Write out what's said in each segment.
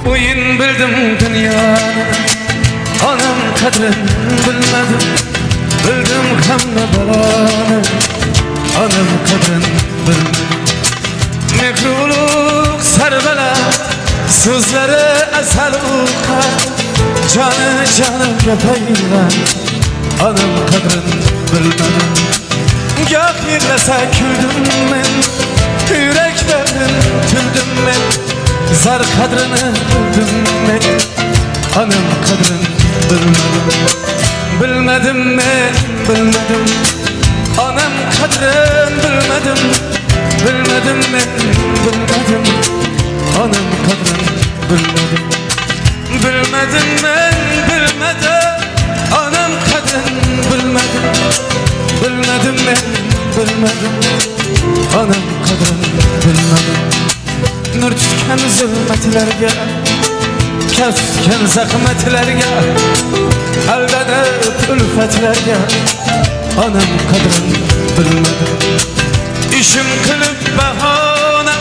O'yin bildim dünyani, onam qadrin bilmadim. Bildim hamma baloni, onam qadrin bilmadim. Mehruluk sarbalat, so'zlari asal uqat. Joni jonimga paylan, onam qadrin bilmadim. Goh yig'lasa kuldim men, yuraklardan tildim men. Zar qadrini bildim men, onam qadrin bilmadim. Bilmadim men, bilmadim, onam qadrin bilmadim. Bilmadim men, bilmadim, onam qadrin bilmadim. Bilmadim men, bilmadim, onam qadrin bilmadim. Bilmadim men, bilmadim, onam qadrin bilmadim. Nur tushgan zulmatlarga, kaf tutgan zahmatlarga, aldanib ulfatlarga, onam qadrin bilmadim. İşim qilib bahona,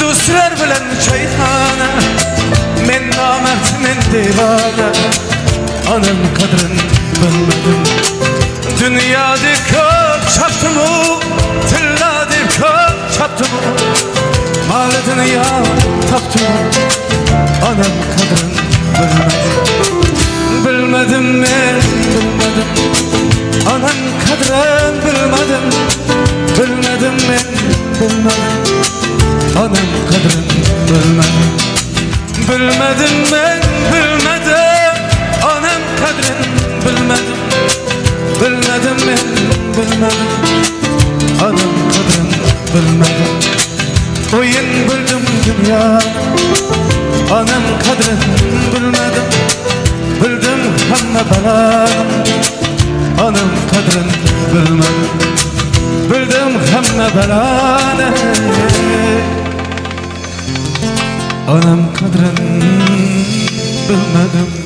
do'stlar bilan choyxona. Men nomard, men devona, onam qadrin bilmadim. Dunyoda ko'p chopdim-u, tilla deb ko'p chopdim-u. Mol dunyo topdim, onam qadrin bilmadim. Bilmadim men, bilmadim, onam qadrin bilmadim. Bilmadim men, bilmadim, onam qadrin bilmadim. Bilmadim men, bilmadim, onam qadrin bilmadim. Bilmadim men, bilmadim, onam qadrin bilmadim. O'yin bildim dunyoni, onam qadrin bilmadim. Bildim hamma baloni, onam qadrin bilmadim. Bildim hamma baloni, onam qadrin bilmadim.